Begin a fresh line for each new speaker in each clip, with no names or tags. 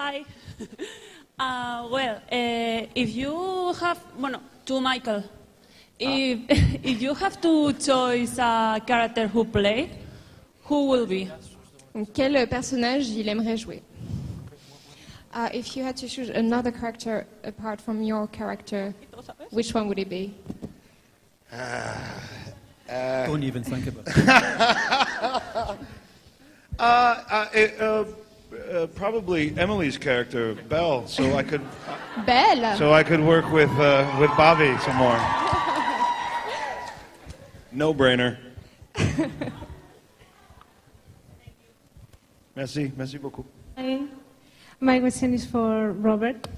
Hi. If you have, to Michael, if you have to choose a character who play, who will be?
Donc, quel personnage il aimerait jouer? If you had to choose another character apart from your character, which one would it be?
Don't even think about
it. Probably Emily's character, Belle, so I could.
Belle.
So I could work with Bobby some more. No brainer. Merci beaucoup.
Hi. My question is for Robert.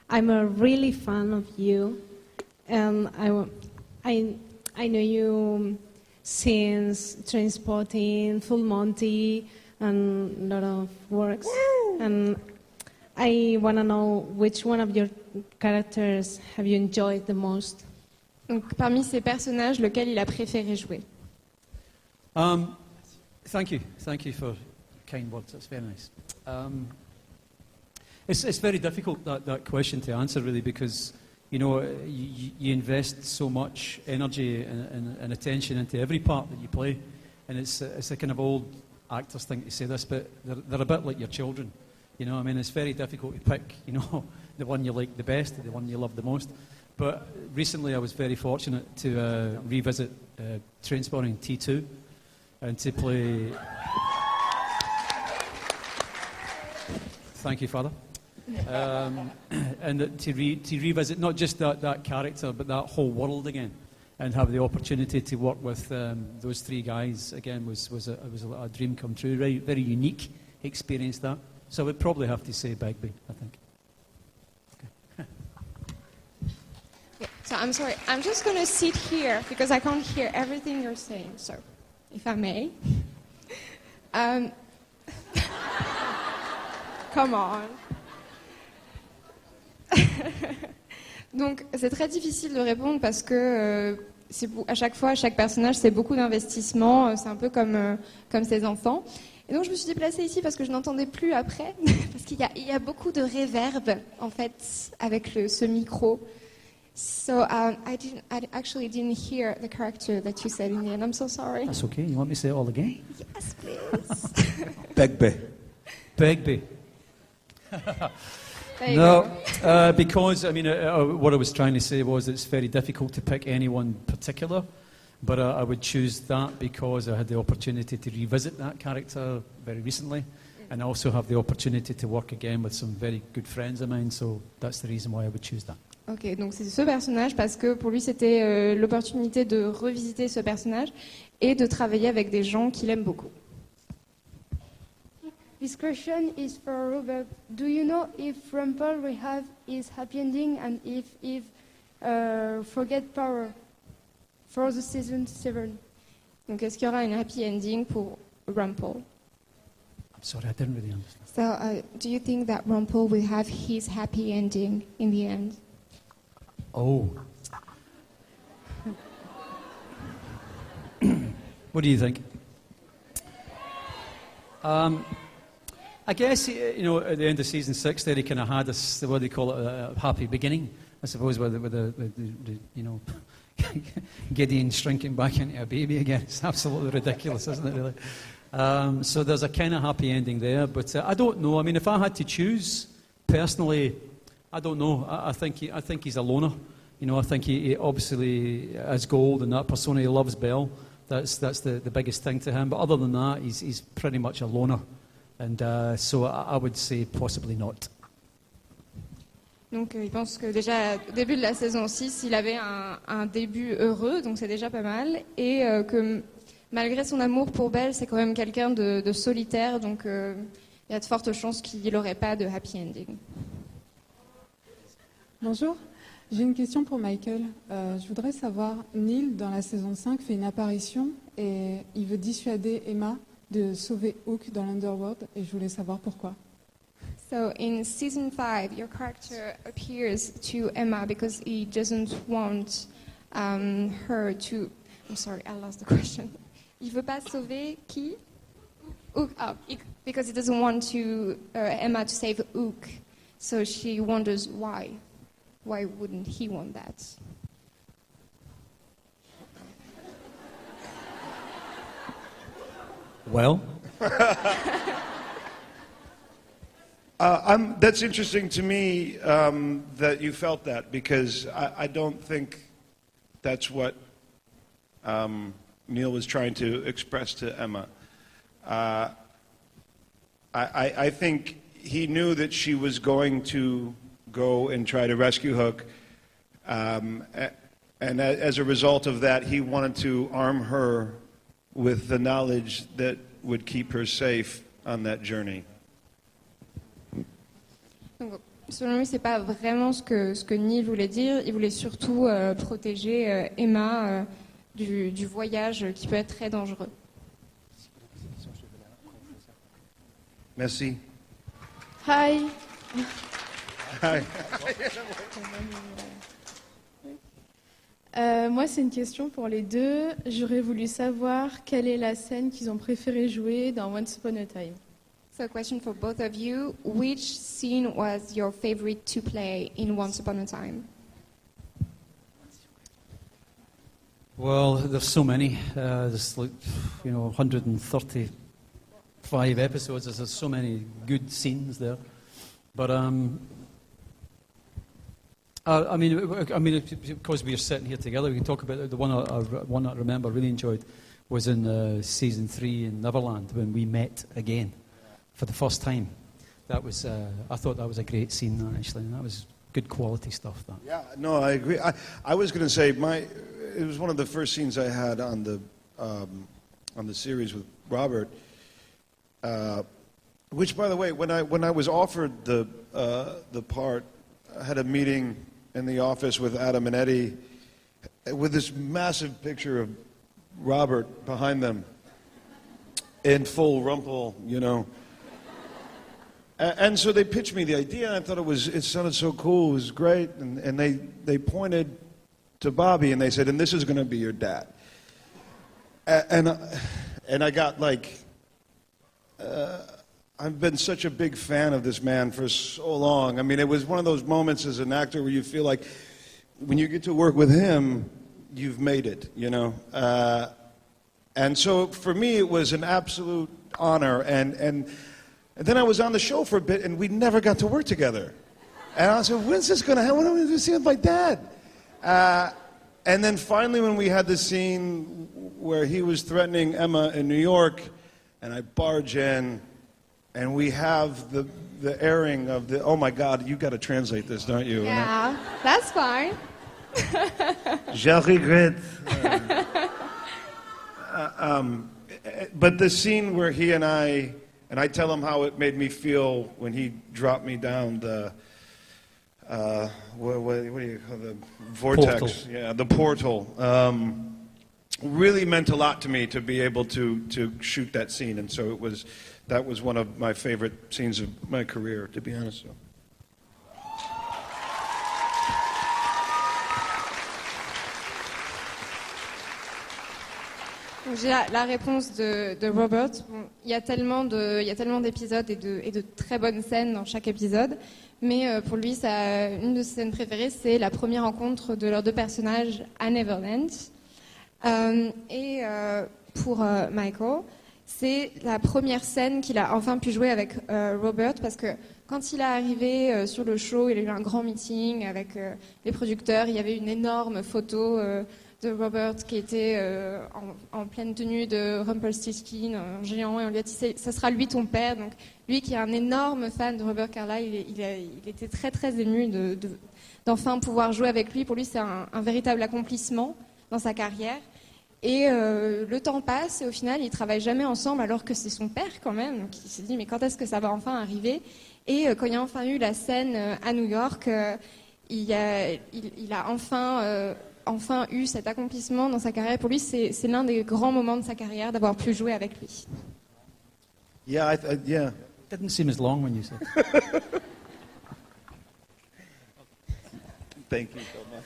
I'm a really fan of you, and I know you since Trainspotting, Full Monty, and a lot of works. Woo! And I want to know which one of your characters have you enjoyed the most?
Donc, parmi ces personnages, lequel il a préféré jouer?
Thank you for kind words. That's very nice. It's very difficult that question to answer really, because you invest so much energy and attention into every part that you play, and it's a kind of old actors thing to say this, but they're a bit like your children. It's very difficult to pick the one you like the best, the one you love the most. But recently I was very fortunate to revisit Trainspotting T2 and to play. Thank you, Father. And to revisit not just that character, but that whole world again, and have the opportunity to work with those three guys again was a dream come true. Very, very unique experience that. So I would probably have to say Begbie, I think. Okay.
Yeah, so I'm sorry, I'm just going to sit here because I can't hear everything you're saying. So, if I may. Come on. Donc c'est très difficile de répondre parce que à chaque fois, chaque personnage, c'est beaucoup d'investissement. C'est un peu comme ses enfants. Et donc je me suis déplacée ici parce que je n'entendais plus après, parce qu'il y a beaucoup de réverb en fait avec ce micro. So I actually didn't hear the character that you said in the end. I'm so sorry.
That's okay. You want me to say it all again?
Yes, please.
Begbie. No, because what I was trying to say was it's very difficult to pick anyone particular, but I would choose that because I had the opportunity to revisit that character very recently, and I also have the opportunity to work again with some very good friends of mine, so that's the reason why I would choose that.
Ok, donc c'est ce personnage parce que pour lui c'était l'opportunité de revisiter ce personnage et de travailler avec des gens qu'il aime beaucoup.
This question is for Robert. Do you know if Rumple will have his happy ending and if Forget Power for the season 7?
Donc est-ce qu'il y aura une happy ending pour Rumple?
I'm sorry, I didn't really understand.
So do you think that Rumple will have his happy ending in the end?
Oh. What do you think? I guess, at the end of season 6 there, he kind of had what they call it, a happy beginning, I suppose, with the Gideon shrinking back into a baby again. It's absolutely ridiculous, isn't it, really? So there's a kind of happy ending there, but I don't know. If I had to choose, personally, I don't know. I think he's a loner. I think he obviously has gold and that persona. He loves Belle. That's the biggest thing to him. But other than that, he's pretty much a loner. And so I would say possibly not.
Donc il pense que déjà au début de la saison 6, il avait un début heureux, donc c'est déjà pas mal. Et que malgré son amour pour Belle, c'est quand même quelqu'un de solitaire, donc il y a de fortes chances qu'il n'aurait pas de happy ending.
Bonjour, j'ai une question pour Michael. Je voudrais savoir, Neil, dans la saison 5, fait une apparition et il veut dissuader Emma de sauver Hook dans l'Underworld, et je voulais savoir pourquoi.
So in season 5, your character appears to Emma because he doesn't want her to... I'm sorry, I lost the question. Il veut pas sauver qui? Ook, because he doesn't want to Emma to save Ook, so she wonders why. Why wouldn't he want that?
Well,
that's interesting to me that you felt that, because I don't think that's what Neil was trying to express to Emma. I think he knew that she was going to go and try to rescue Hook, and as a result of that, he wanted to arm her with the knowledge that would keep her safe on that journey.
Donc, selon lui, c'est pas vraiment ce que Neil voulait dire. Il voulait surtout protéger Emma du voyage qui peut être très dangereux.
Merci.
Hi.
Hi.
Moi, c'est une question pour les deux. J'aurais voulu savoir quelle est la scène qu'ils ont préféré jouer dans Once Upon a Time.
So a question for both of you. Which scene was your favorite to play in Once Upon a Time?
well, there's so many. There's 135 episodes. There's so many good scenes there. But I mean, because we are sitting here together, we can talk about the one I remember really enjoyed was in season 3 in Neverland when we met again for the first time. That was I thought that was a great scene, actually, and that was good quality stuff. That.
Yeah, no, I agree. I was going to say it was one of the first scenes I had on the series with Robert. Which, by the way, when I was offered the part, I had a meeting in the office with Adam and Eddie with this massive picture of Robert behind them in full rumple, And so they pitched me the idea, and I thought it sounded so cool, it was great, and they pointed to Bobby, and they said, and this is going to be your dad. And I got I've been such a big fan of this man for so long. I mean, it was one of those moments as an actor where you feel like when you get to work with him, you've made it, And so for me, it was an absolute honor. And then I was on the show for a bit, and we never got to work together. And I said, when's this going to happen? When am I going to see with my dad? And then finally, when we had the scene where he was threatening Emma in New York, and I barge in, and we have the airing of the, oh my God, you got to translate this, don't you?
Yeah, that's fine.
Je regrette. But the scene where he and I tell him how it made me feel when he dropped me down the, what do you call the vortex?
Portal.
Yeah, the portal. Really meant a lot to me to be able to shoot that scene, and so that was one of my favorite scenes of my career, to be honest. So.
J'ai la réponse de Robert. Bon, il y a tellement d'épisodes et de très bonnes scènes dans chaque épisode, mais pour lui, une de ses scènes préférées, c'est la première rencontre de leurs deux personnages à Neverland. Et pour Michael, c'est la première scène qu'il a enfin pu jouer avec Robert, parce que quand il est arrivé sur le show, il a eu un grand meeting avec les producteurs. Il y avait une énorme photo de Robert qui était en pleine tenue de Rumpelstiltskin, un géant, et on lui a dit ça sera lui ton père. Donc lui qui est un énorme fan de Robert Carlyle, il était très très ému d'enfin pouvoir jouer avec lui. Pour lui, c'est un véritable accomplissement dans sa carrière. Et le temps passe et au final, ils travaillent jamais ensemble alors que c'est son père quand même. Donc il s'est dit mais quand est-ce que ça va enfin arriver? Et quand il y a enfin eu la scène à New York, il a enfin eu cet accomplissement dans sa carrière. Pour lui, c'est l'un des grands moments de sa carrière d'avoir pu jouer avec lui.
Yeah, yeah.
Didn't seem as long when you said.
Thank you so much.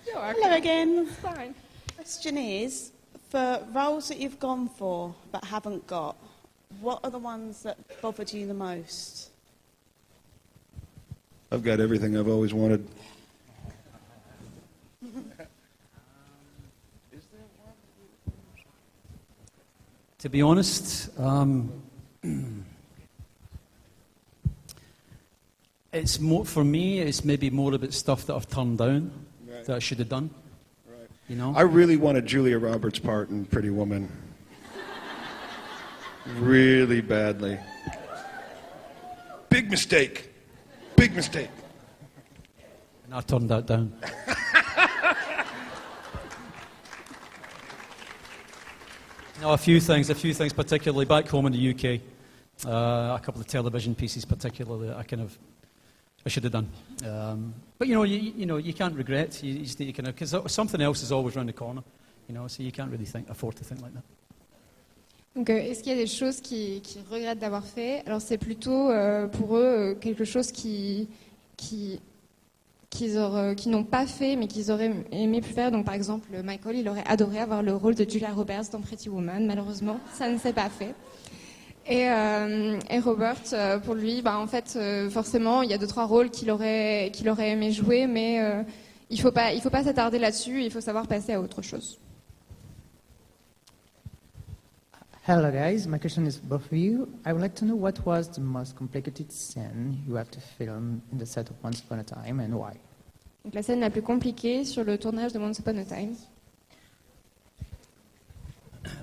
Hello again.
Fine.
Question is, for roles that you've gone for but haven't got, what are the ones that bothered you the most?
I've got everything I've always wanted.
To be honest, it's more for me. It's maybe more about stuff that I've turned down
Right.
that I should have done.
Right.
You know,
I really wanted Julia Roberts' part in Pretty Woman. Really badly. Big mistake. Big mistake.
and I turned that down. No, a few things, particularly back home in the UK. A couple of television pieces, particularly, that I should have done. But you can't regret. You just need to because something else is always around the corner. So you can't really afford to think like that.
Donc, est-ce qu'il y a des choses qu'ils regrettent d'avoir fait? Alors, c'est plutôt pour eux quelque chose qu'ils n'ont pas fait, mais qu'ils auraient aimé plus faire. Donc, par exemple, Michael, il aurait adoré avoir le rôle de Julia Roberts dans Pretty Woman. Malheureusement, ça ne s'est pas fait. Et Robert, pour lui, en fait, forcément, il y a 2-3 rôles qu'il aurait aimé jouer, mais il faut pas s'attarder là-dessus. Il faut savoir passer à autre chose.
Hello guys, my question is both of you. I would like to know what was the most complicated scene you have to film in the set of Once Upon a Time and why?
Donc, la scène la plus compliquée sur le tournage de Once Upon a Time.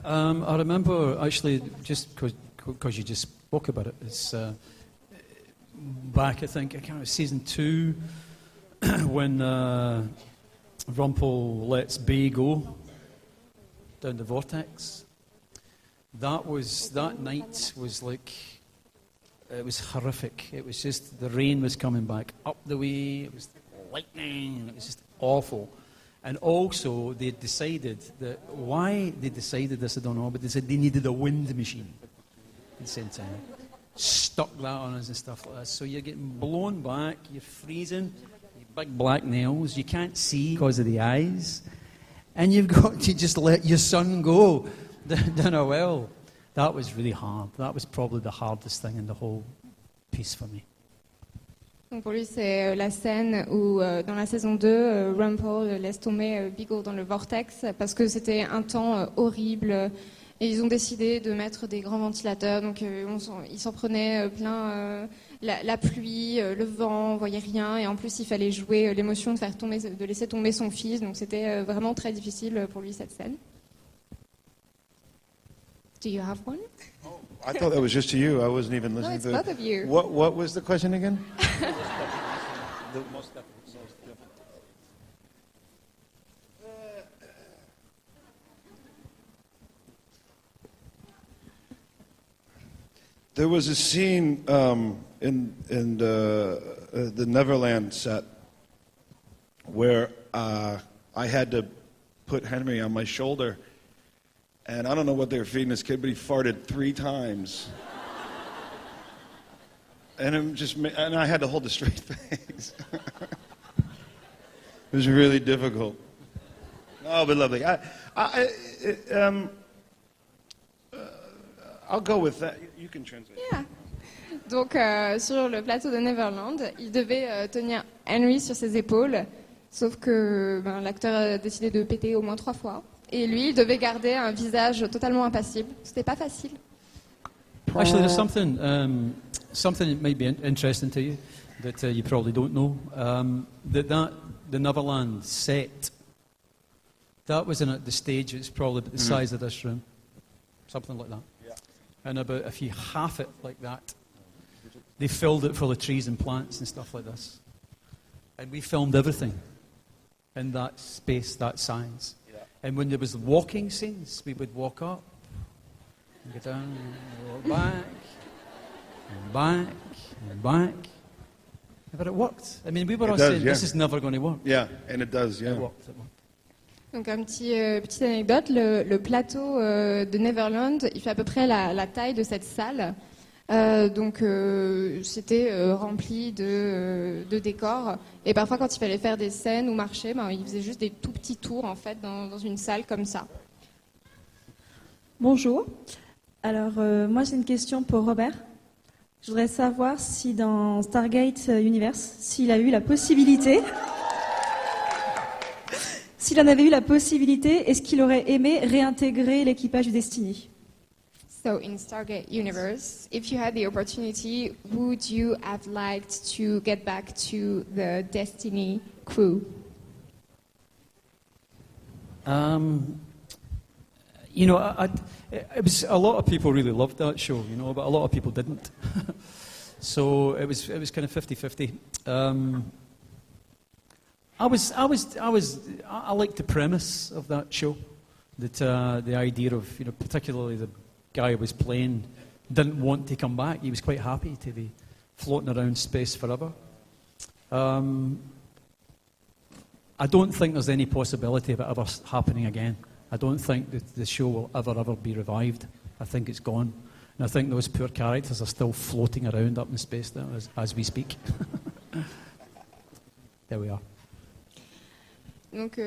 I remember actually just because you just spoke about it. It's back, I think, season 2 when Rumpel lets Bay go down the vortex. That night was like, it was horrific. It was just, the rain was coming back up the way, it was lightning, it was just awful. And also, they decided that, why they decided this, I don't know, but they said they needed a wind machine at the same time. Stuck that on us and stuff like that. So you're getting blown back, you're freezing, you big black nails, you can't see because of the eyes, and you've got to just let your son go down a well. That was really hard. That was probably the hardest thing in the whole piece for me.
Donc pour lui, c'est la scène où, dans la saison 2, Rumpel laisse tomber Beagle dans le vortex parce que c'était un temps horrible et ils ont décidé de mettre des grands ventilateurs. Donc ils s'en prenaient plein la pluie, le vent, on voyait rien et en plus il fallait jouer l'émotion de laisser tomber son fils. Donc c'était vraiment très difficile pour lui cette scène. Do you have one?
Oh, I thought that was just to you. I wasn't even listening
it's
to
both of you.
What was the question again?
The most difficult.
There was a scene in the Neverland set where I had to put Henry on my shoulder. And I don't know what they were feeding this kid, but he farted 3 times. And I had to hold a straight face. It was really difficult. Oh, but lovely. I'll go with that. You can translate.
Yeah. Donc sur le plateau de Neverland, il devait tenir Henry sur ses épaules, sauf que l'acteur a décidé de péter au moins 3 fois. Et lui, il devait garder un visage totalement impassible. C'était pas facile.
Actually, there's something that might be interesting to you that you probably don't know. The Neverland set, that was at the stage. It's probably about the size of this room, something like that.
Yeah.
And about if you half it like that, they filled it full of trees and plants and stuff like this. And we filmed everything in that space, that size. And when there was walking scenes, we would walk up, and go down, and walk back, and back, and back. But it worked. I mean, we were all saying, this is never going to work.
Yeah, and it does, yeah.
It worked.
Donc, une petite anecdote, le plateau de Neverland, il fait à peu près la taille de cette salle. Donc, c'était rempli de décors. Et parfois, quand il fallait faire des scènes ou marcher, il faisait juste des tout petits tours, en fait, dans une salle comme ça.
Bonjour. Alors, moi j'ai une question pour Robert. Je voudrais savoir si dans Stargate Universe, s'il a eu la possibilité, s'il en avait eu la possibilité, est-ce qu'il aurait aimé réintégrer l'équipage du Destiny?
So in Stargate Universe, if you had the opportunity, would you have liked to get back to the Destiny crew?
You know, it was a lot of people really loved that show, you know, but a lot of people didn't. So it was kind of 50-50. I liked the premise of that show, that the idea of, you know, particularly the guy who was playing didn't want to come back. He was quite happy to be floating around space forever. I don't think there's any possibility of it ever happening again. I don't think that the show will ever be revived. I think it's gone. And I think those poor characters are still floating around up in space now as we speak. There we are.
Donc,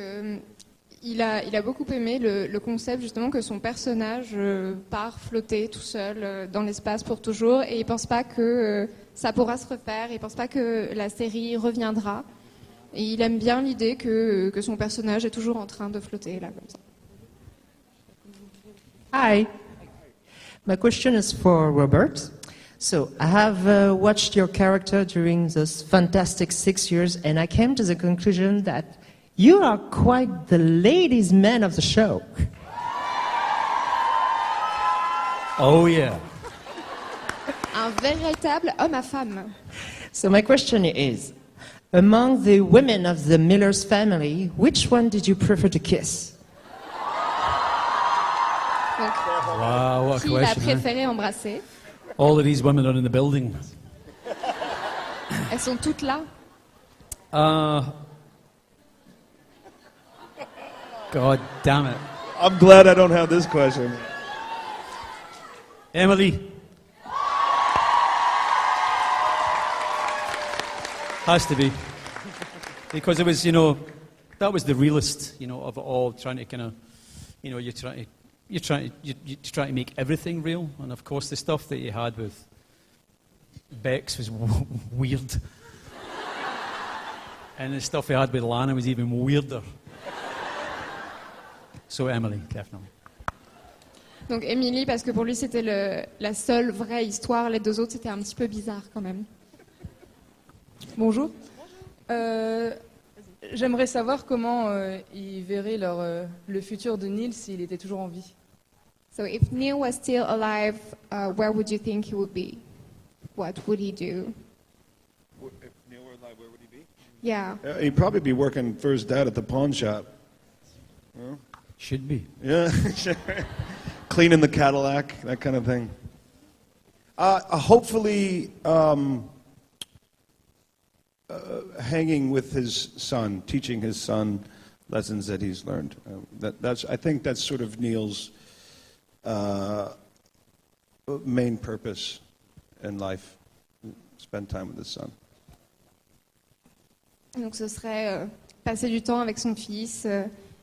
il a beaucoup aimé le concept justement que son personnage part flotter tout seul dans l'espace pour toujours, et il pense pas que ça pourra se refaire, il pense pas que la série reviendra, et il aime bien l'idée que son personnage est toujours en train de flotter là comme ça.
Hi. My question is for Robert. So I have watched your character during those fantastic 6 years, and I came to the conclusion that you are quite the ladies' man of the show.
Oh yeah.
Un véritable homme à femme.
So my question is, among the women of the Miller's family, which one did you prefer to kiss?
Donc,
Wow, what a
qui il a
question.
préféré embrasser?
All of these women are in the building.
Elles sont toutes là.
God damn it.
I'm glad I don't have this question.
Emily. Has to be. Because it was, you know, that was the realist, you know, of it all, trying to kind of, you know, you're trying to make everything real. And of course, the stuff that you had with Bex was weird. And the stuff you had with Lana was even weirder. So Emily, definitely.
Donc Emily, parce que pour lui c'était la seule vraie histoire, les deux autres c'était un petit peu bizarre quand même.
Bonjour. J'aimerais savoir comment ils verraient le futur de Neil s'il était toujours en vie.
So if Neil was still alive, where would you think he would be? What would he do?
If Neil were alive, where would he be?
Yeah.
He'd probably be working for his dad at the pawn shop. Well,
Should be.
yeah, cleaning the Cadillac, that kind of thing. Hopefully, hanging with his son, teaching his son lessons that he's learned. I think that's sort of Neil's main purpose in life. Spend time with his son.
Donc ce serait passer du temps avec son fils,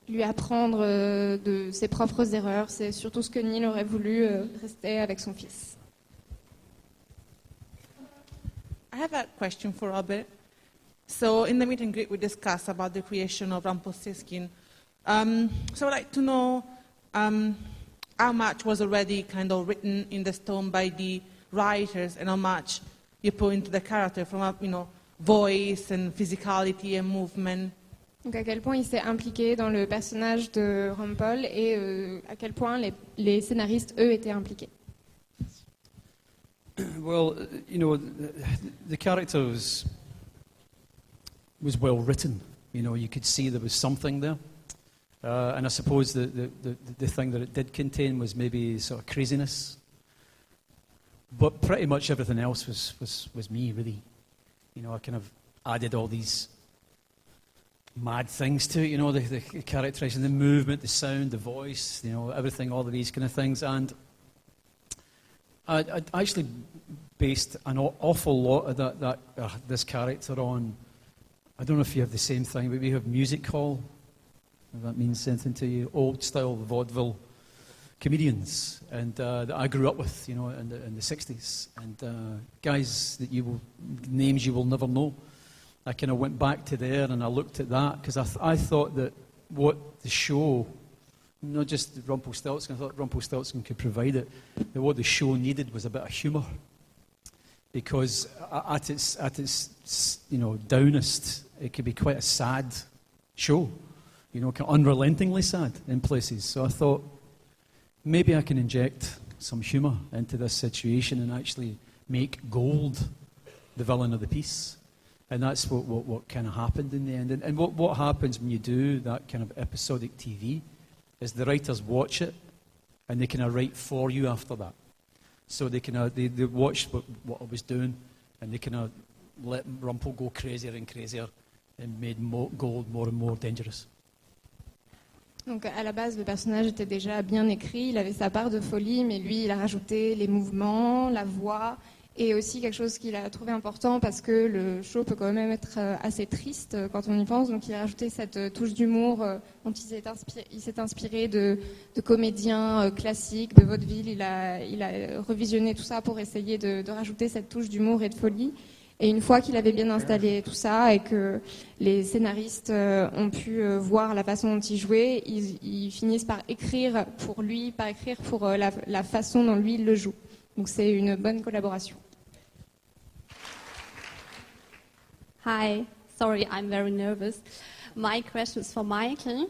lui apprendre de ses propres erreurs. C'est surtout ce que Neil aurait voulu, rester avec son fils.
I have a question for Robert. So in the meet and greet we discussed about the creation of Rumpelstiltskin. So I'd like to know how much was already kind of written in the stone by the writers and how much you put into the character from a, voice and physicality and movement.
Donc à quel point il s'est impliqué dans le personnage de Rumpel et à quel point les scénaristes, eux, étaient impliqués.
Well, the character was well written. You could see there was something there. And I suppose the thing that it did contain was maybe sort of craziness. But pretty much everything else was me, really. I kind of added all these mad things to it, the characterization, the movement, the sound, the voice, everything, all of these kind of things. And I actually based an awful lot of this character on, I don't know if you have the same thing, but we have music hall, if that means something to you, old style vaudeville comedians and that I grew up with, you know, in the 60s, and guys that names you will never know. I kind of went back to there and I looked at that because I thought that what the show, not just Rumpelstiltskin, I thought Rumpelstiltskin could provide it, that what the show needed was a bit of humour. Because at its you know, downest, it could be quite a sad show, you know, kind of unrelentingly sad in places. So I thought, maybe I can inject some humour into this situation and actually make Gold the villain of the piece. And that's what kind of happened in the end. And what happens when you do that kind of episodic TV is the writers watch it and they kind of write for you after that. So they watched what I was doing and they kind of let Rumpel go crazier and crazier and made Gold more and more dangerous.
Donc à la base, le personnage était déjà bien écrit, il avait sa part de folie, mais lui, il a rajouté les mouvements, la voix, et aussi quelque chose qu'il a trouvé important parce que le show peut quand même être assez triste quand on y pense. Donc il a rajouté cette touche d'humour dont il s'est inspiré de comédiens classiques, de vaudeville. Il a revisionné tout ça pour essayer de rajouter cette touche d'humour et de folie. Et une fois qu'il avait bien installé tout ça et que les scénaristes ont pu voir la façon dont il jouait, ils finissent par écrire pour lui, par écrire pour la façon dont lui il le joue. Donc c'est une bonne collaboration.
Hi, sorry, I'm very nervous. My question is for Michael.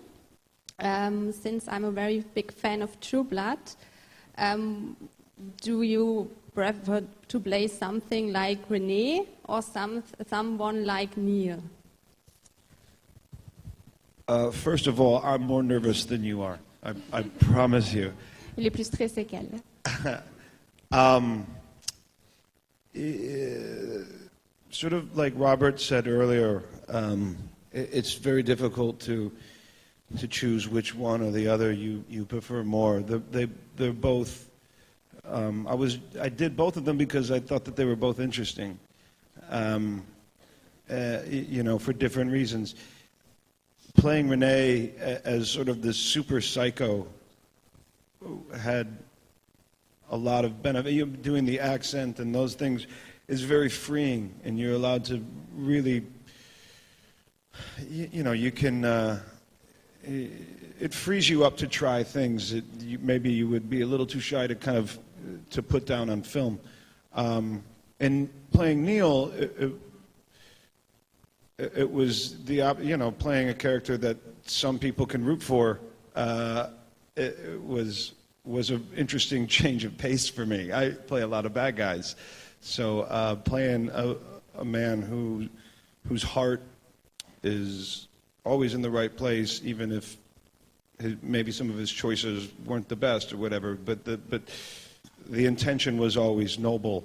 Since I'm a very big fan of True Blood, do you prefer to play something like Renee or someone like Neil?
First of all, I'm more nervous than you are. I promise you.
Il est plus stressé qu'elle.
Sort of like Robert said earlier, it's very difficult to choose which one or the other you prefer more. They're both. I did both of them because I thought that they were both interesting. You know, for different reasons. Playing Renee as sort of this super psycho had a lot of benefit. Doing the accent and those things is very freeing, and you're allowed to really, you know, you can, it frees you up to try things that maybe you would be a little too shy to kind of, to put down on film. And playing Neil, it was you know, playing a character that some people can root for, it was an interesting change of pace for me. I play a lot of bad guys. So playing a man whose heart is always in the right place, even if maybe some of his choices weren't the best or whatever, but the intention was always noble,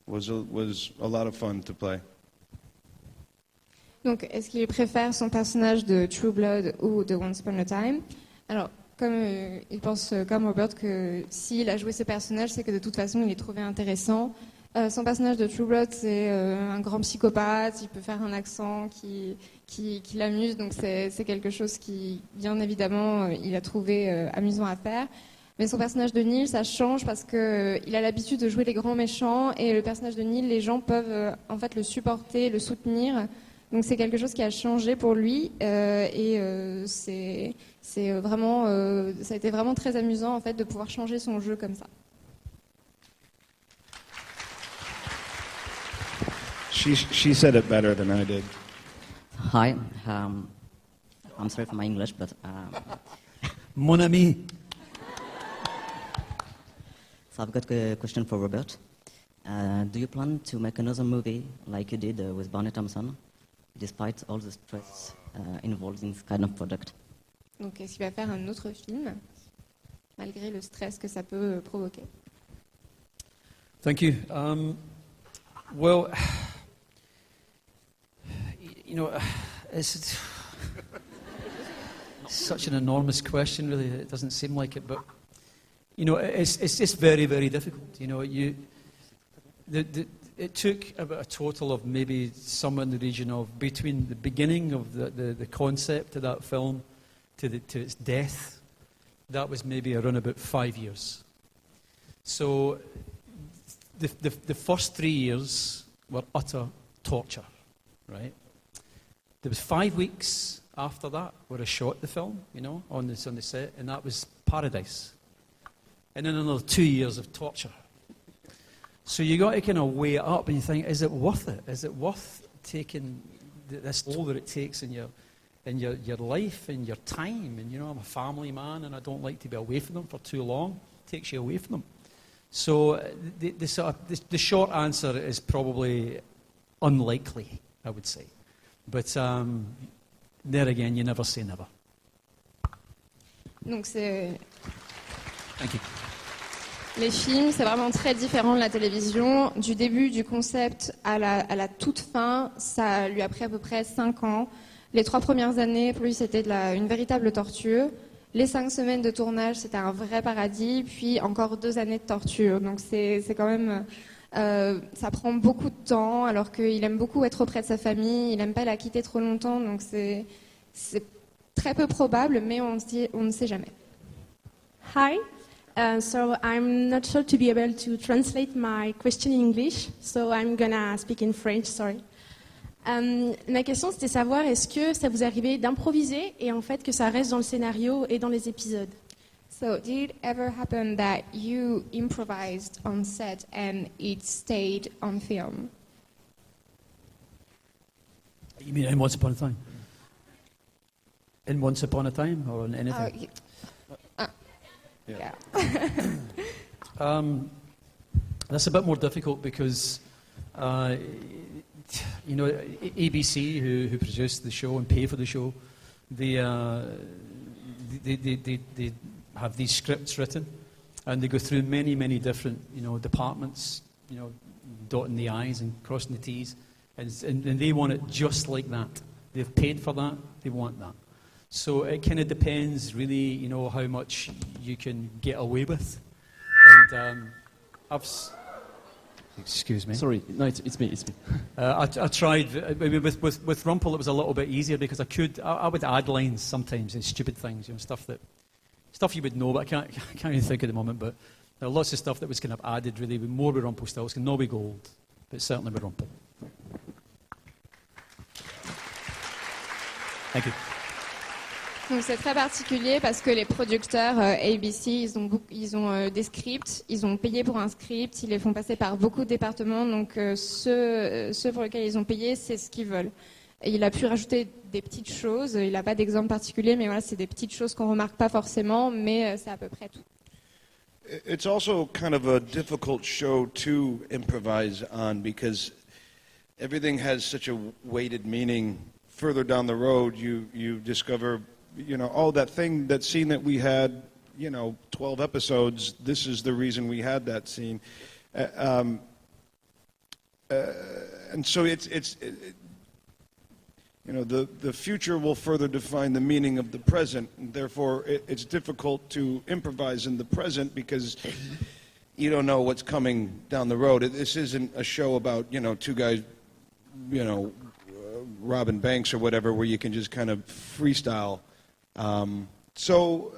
was a lot of fun to play.
Donc, est-ce qu'il préfère son personnage de True Blood ou de Once Upon a Time? Alors, comme il pense comme Robert que s'il a joué ce personnage, c'est que de toute façon il est trouvé intéressant. Son personnage de True Blood, c'est un grand psychopathe, il peut faire un accent qui l'amuse, donc c'est quelque chose qui, bien évidemment, il a trouvé amusant à faire. Mais son personnage de Neil, ça change parce qu'il a l'habitude de jouer les grands méchants, et le personnage de Neil, les gens peuvent en fait le supporter, le soutenir. Donc c'est quelque chose qui a changé pour lui, et c'est vraiment, ça a été vraiment très amusant en fait de pouvoir changer son jeu comme ça.
She said it better than I did.
Hi, I'm sorry for my English, but
Mon ami.
So I've got a question for Robert. Do you plan to make another movie like you did with Barney Thompson, despite all the stress involved in this kind of project?
Donc, est-ce qu'il va faire un autre film, malgré le stress que ça peut provoquer?
Thank you. Well, you know, it's such an enormous question, really. It doesn't seem like it, but, you know, it's just very, very difficult. You know, it took about a total of maybe somewhere in the region of between the beginning of the concept of that film to its death. that was maybe around about 5 years. So the first 3 years were utter torture, right? There was 5 weeks after that where I shot the film, on the set, and that was paradise. And then another 2 years of torture. So you got to kind of weigh it up and you think, is it worth it? Is it worth taking this toll that it takes in your life and your time? And I'm a family man and I don't like to be away from them for too long. It takes you away from them. So the short answer is probably unlikely, I would say. But there again, you never say never.
Donc c'est...
Thank you.
Les films, c'est vraiment très différent de la télévision. Du début du concept à la toute fin, ça lui a pris à peu près 5 ans. Les 3 premières années, pour lui, c'était une véritable torture. Les 5 semaines de tournage, c'était un vrai paradis. Puis encore 2 années de torture. Donc c'est quand même... ça prend beaucoup de temps, alors qu'il aime beaucoup être auprès de sa famille. Il n'aime pas la quitter trop longtemps. Donc c'est très peu probable, mais on ne sait jamais.
Hi. So I'm not sure to be able to translate my question in English, so I'm gonna speak in French, sorry. Ma question, c'était savoir, est-ce que ça vous arrivait d'improviser et en fait que ça reste dans le scénario et dans les épisodes?
So, did it ever happen that you improvised on set and it stayed on film?
You mean in Once Upon a Time? In Once Upon a Time or in anything?
Yeah.
That's a bit more difficult because, ABC, who produced the show and pay for the show, they have these scripts written, and they go through many, many different, departments, dotting the I's and crossing the T's, and they want it just like that. They've paid for that. They want that. So it kind of depends, really, how much you can get away with. And excuse me.
Sorry, no, it's me.
I tried. With Rumpel, it was a little bit easier because I would add lines sometimes and stupid things, stuff you would know, but I can't even think at the moment. But there are lots of stuff that was kind of added, really, more with Rumpel still. It's not be gold, but certainly with Rumpel. Thank you.
Donc c'est très particulier parce que les producteurs ABC, ils ont des scripts, ils ont payé pour un script, ils les font passer par beaucoup de départements, donc ceux pour lesquels ils ont payé, c'est ce qu'ils veulent. Et il a pu rajouter des petites choses, il n'a pas d'exemple particulier, mais voilà, c'est des petites choses qu'on ne remarque pas forcément, mais c'est à peu près tout.
It's also kind of a difficult show to improvise on because everything has such a weighted meaning. Further down the road, you discover, that scene that we had, 12 episodes, this is the reason we had that scene. And so the future will further define the meaning of the present. And therefore, it's difficult to improvise in the present because you don't know what's coming down the road. This isn't a show about, 2 guys, robbing banks or whatever, where you can just kind of freestyle. So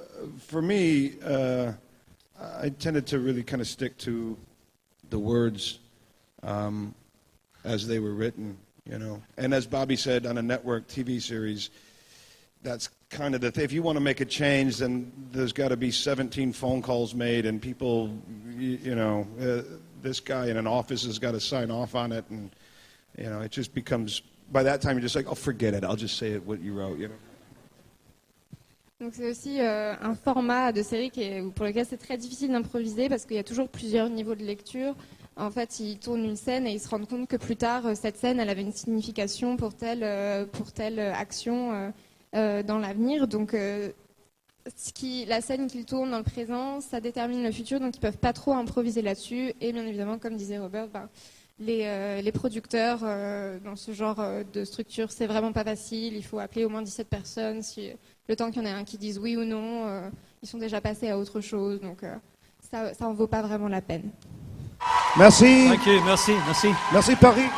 for me, I tended to really kind of stick to the words as they were written, And as Bobby said, on a network TV series, that's kind of the thing. If you want to make a change, then there's got to be 17 phone calls made, and people, this guy in an office has got to sign off on it, and it just becomes. By that time, you're just like, oh, forget it. I'll just say it what you wrote,
Donc c'est aussi un format de série pour lequel c'est très difficile d'improviser parce qu'il y a toujours plusieurs niveaux de lecture. En fait, ils tournent une scène et ils se rendent compte que plus tard, cette scène, elle avait une signification pour telle action dans l'avenir. Donc la scène qu'ils tournent dans le présent, ça détermine le futur, donc ils ne peuvent pas trop improviser là-dessus. Et bien évidemment, comme disait Robert, les producteurs dans ce genre de structure, c'est vraiment pas facile. Il faut appeler au moins 17 personnes. Le temps qu'il y en ait un qui dise oui ou non, ils sont déjà passés à autre chose. Donc ça en vaut pas vraiment la peine.
Merci.
Thank you. Merci.
Merci Paris.